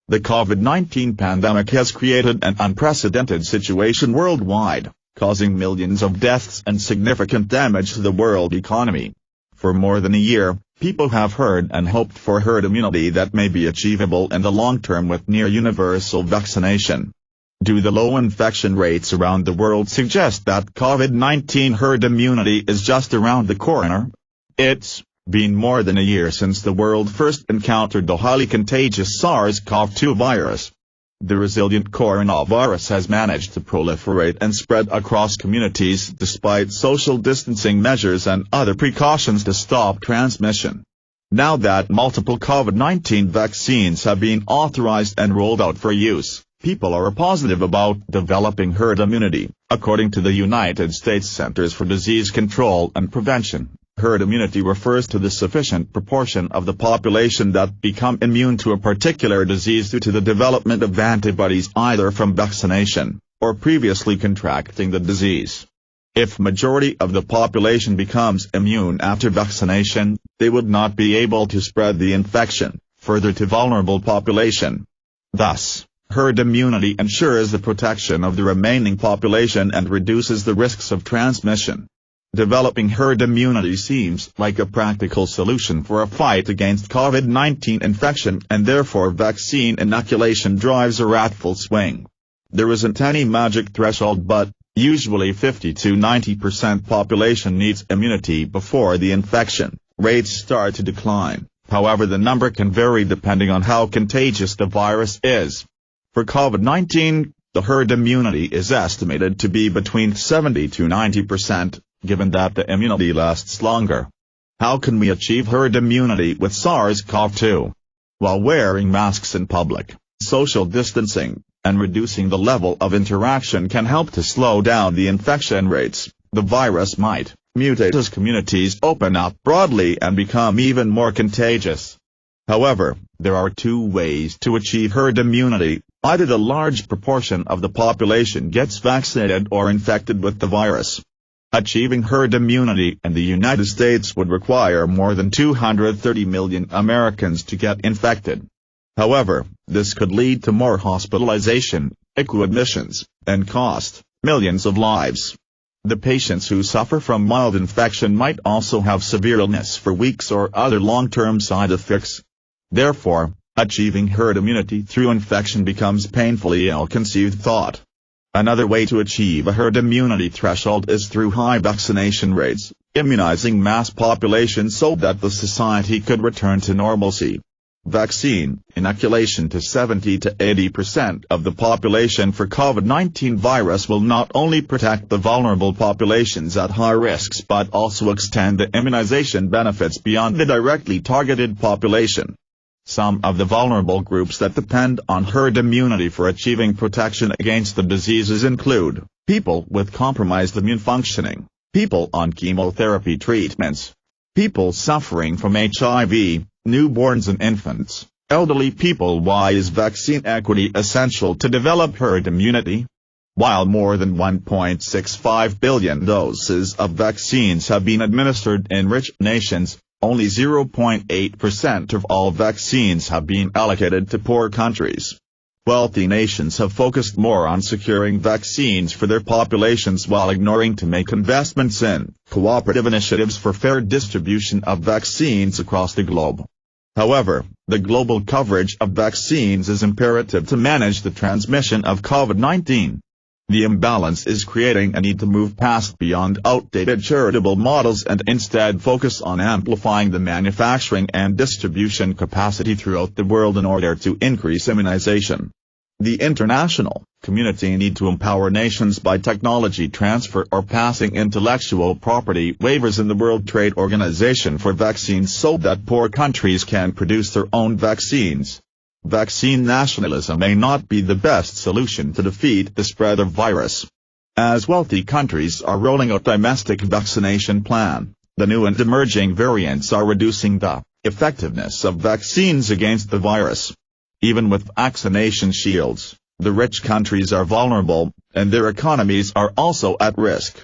The COVID-19 pandemic has created an unprecedented situation worldwide, causing millions of deaths and significant damage to the world economy. For more than a year, people have heard and hoped for herd immunity that may be achievable in the long term with near-universal vaccination. Do the low infection rates around the world suggest that COVID-19 herd immunity is just around the corner? It's been more than a year since the world first encountered the highly contagious SARS-CoV-2 virus. The resilient coronavirus has managed to proliferate and spread across communities despite social distancing measures and other precautions to stop transmission. Now that multiple COVID-19 vaccines have been authorized and rolled out for use, people are positive about developing herd immunity, according to the United States Centers for Disease Control and Prevention. Herd immunity refers to the sufficient proportion of the population that become immune to a particular disease due to the development of antibodies either from vaccination, or previously contracting the disease. If majority of the population becomes immune after vaccination, they would not be able to spread the infection further to vulnerable population. Thus, herd immunity ensures the protection of the remaining population and reduces the risks of transmission. Developing herd immunity seems like a practical solution for a fight against COVID-19 infection, and therefore vaccine inoculation drives a rational swing. There isn't any magic threshold, but usually 50 to 90% population needs immunity before the infection rates start to decline. However, the number can vary depending on how contagious the virus is. For COVID-19, the herd immunity is estimated to be between 70 to 90%. Given that the immunity lasts longer. How can we achieve herd immunity with SARS-CoV-2? While wearing masks in public, social distancing, and reducing the level of interaction can help to slow down the infection rates, the virus might mutate as communities open up broadly and become even more contagious. However, there are two ways to achieve herd immunity: either the large proportion of the population gets vaccinated or infected with the virus. Achieving herd immunity in the United States would require more than 230 million Americans to get infected. However, this could lead to more hospitalization, ICU admissions, and cost millions of lives. The patients who suffer from mild infection might also have severe illness for weeks or other long-term side effects. Therefore, achieving herd immunity through infection becomes painfully ill-conceived thought. Another way to achieve a herd immunity threshold is through high vaccination rates, immunizing mass populations so that the society could return to normalcy. Vaccine inoculation to 70 to 80% of the population for COVID-19 virus will not only protect the vulnerable populations at high risks but also extend the immunization benefits beyond the directly targeted population. Some of the vulnerable groups that depend on herd immunity for achieving protection against the diseases include people with compromised immune functioning, people on chemotherapy treatments, people suffering from HIV, newborns and infants, elderly people. Why is vaccine equity essential to develop herd immunity? While more than 1.65 billion doses of vaccines have been administered in rich nations, only 0.8% of all vaccines have been allocated to poor countries. Wealthy nations have focused more on securing vaccines for their populations while ignoring to make investments in cooperative initiatives for fair distribution of vaccines across the globe. However, the global coverage of vaccines is imperative to manage the transmission of COVID-19. The imbalance is creating a need to move past beyond outdated charitable models and instead focus on amplifying the manufacturing and distribution capacity throughout the world in order to increase immunization. The international community need to empower nations by technology transfer or passing intellectual property waivers in the World Trade Organization for vaccines so that poor countries can produce their own vaccines. Vaccine nationalism may not be the best solution to defeat the spread of virus. As wealthy countries are rolling out domestic vaccination plan, the new and emerging variants are reducing the effectiveness of vaccines against the virus. Even with vaccination shields, the rich countries are vulnerable, and their economies are also at risk.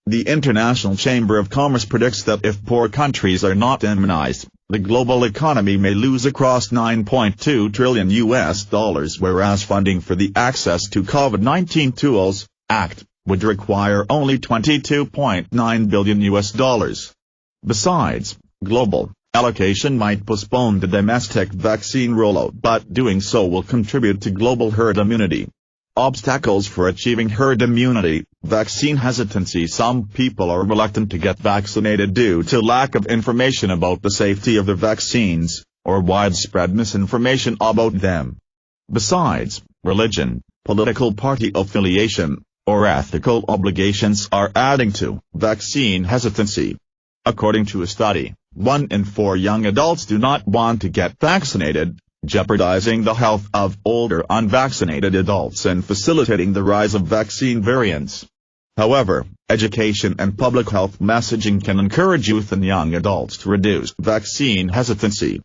The International Chamber of Commerce predicts that if poor countries are not immunized, the global economy may lose across $9.2 trillion, whereas funding for the Access to COVID-19 Tools Act would require only $22.9 billion. Besides, global allocation might postpone the domestic vaccine rollout, but doing so will contribute to global herd immunity. Obstacles for achieving herd immunity: vaccine hesitancy. Some people are reluctant to get vaccinated due to lack of information about the safety of the vaccines, or widespread misinformation about them. Besides, religion, political party affiliation, or ethical obligations are adding to vaccine hesitancy. According to a study, 1 in 4 young adults do not want to get vaccinated, jeopardizing the health of older unvaccinated adults and facilitating the rise of vaccine variants. However, education and public health messaging can encourage youth and young adults to reduce vaccine hesitancy.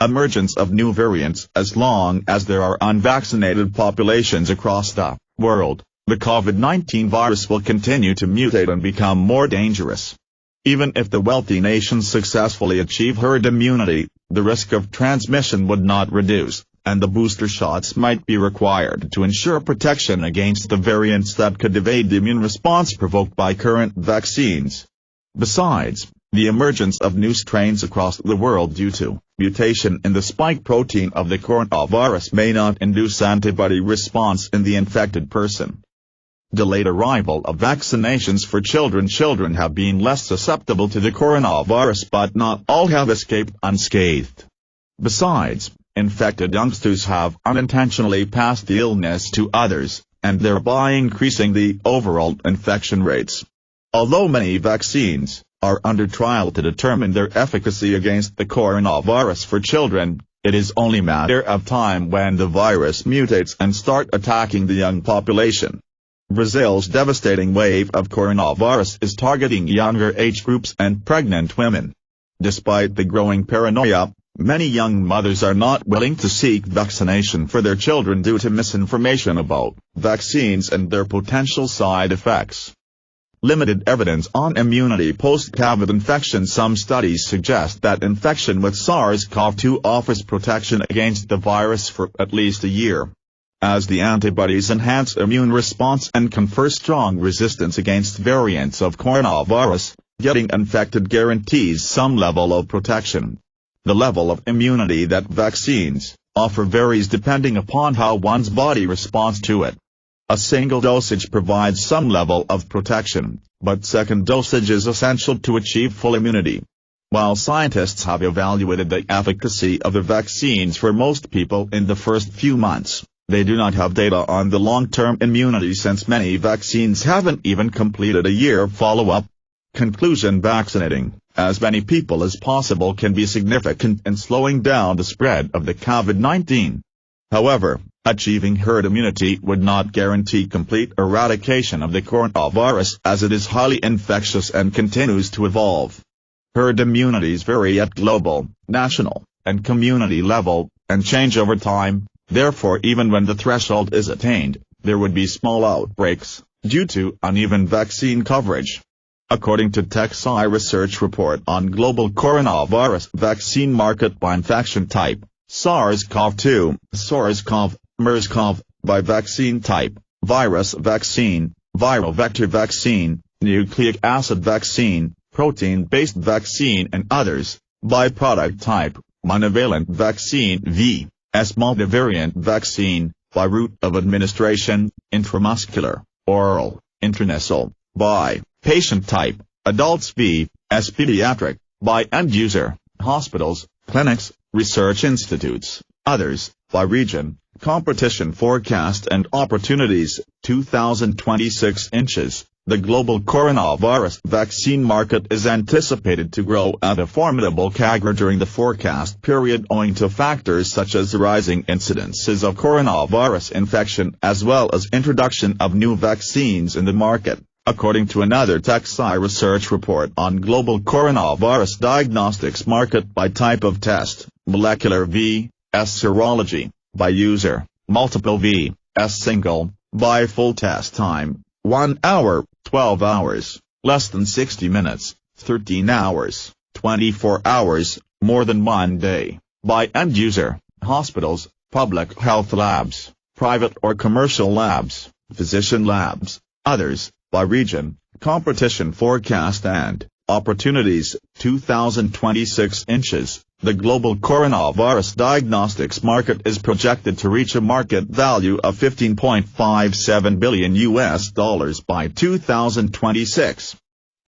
Emergence of new variants. As long as there are unvaccinated populations across the world, the COVID-19 virus will continue to mutate and become more dangerous. Even if the wealthy nations successfully achieve herd immunity, the risk of transmission would not reduce, and the booster shots might be required to ensure protection against the variants that could evade the immune response provoked by current vaccines. Besides, the emergence of new strains across the world due to mutation in the spike protein of the coronavirus may not induce antibody response in the infected person. Delayed arrival of vaccinations for children. Children have been less susceptible to the coronavirus, but not all have escaped unscathed. Besides, infected youngsters have unintentionally passed the illness to others, and thereby increasing the overall infection rates. Although many vaccines are under trial to determine their efficacy against the coronavirus for children, it is only a matter of time when the virus mutates and start attacking the young population. Brazil's devastating wave of coronavirus is targeting younger age groups and pregnant women. Despite the growing paranoia, many young mothers are not willing to seek vaccination for their children due to misinformation about vaccines and their potential side effects. Limited evidence on immunity post-COVID infection. Some studies suggest that infection with SARS-CoV-2 offers protection against the virus for at least a year, as the antibodies enhance immune response and confer strong resistance against variants of coronavirus. Getting infected guarantees some level of protection. The level of immunity that vaccines offer varies depending upon how one's body responds to it. A single dosage provides some level of protection, but second dosage is essential to achieve full immunity. While scientists have evaluated the efficacy of the vaccines for most people in the first few months, they do not have data on the long-term immunity since many vaccines haven't even completed a year follow-up. Conclusion: vaccinating as many people as possible can be significant in slowing down the spread of the COVID-19. However, achieving herd immunity would not guarantee complete eradication of the coronavirus, as it is highly infectious and continues to evolve. Herd immunities vary at global, national, and community level, and change over time. Therefore, even when the threshold is attained, there would be small outbreaks, due to uneven vaccine coverage. According to TechSci research report on global coronavirus vaccine market by infection type, SARS-CoV-2, SARS-CoV, MERS-CoV, by vaccine type, virus vaccine, viral vector vaccine, nucleic acid vaccine, protein-based vaccine and others, by product type, monovalent vaccine V. multivariant vaccine, by route of administration, intramuscular, oral, intranasal, by patient type, adults v. pediatric, by end user, hospitals, clinics, research institutes, others, by region. Competition forecast and opportunities. 2026 inches. The global coronavirus vaccine market is anticipated to grow at a formidable CAGR during the forecast period, owing to factors such as the rising incidences of coronavirus infection as well as introduction of new vaccines in the market. According to another TechSci research report on global coronavirus diagnostics market by type of test, molecular v. serology, by user, multiple v. single, by full test time, 1 hour, 12 hours, less than 60 minutes, 13 hours, 24 hours, more than 1 day, by end user, hospitals, public health labs, private or commercial labs, physician labs, others, by region, competition forecast and opportunities. 2026 inches. The global coronavirus diagnostics market is projected to reach a market value of $15.57 billion by 2026.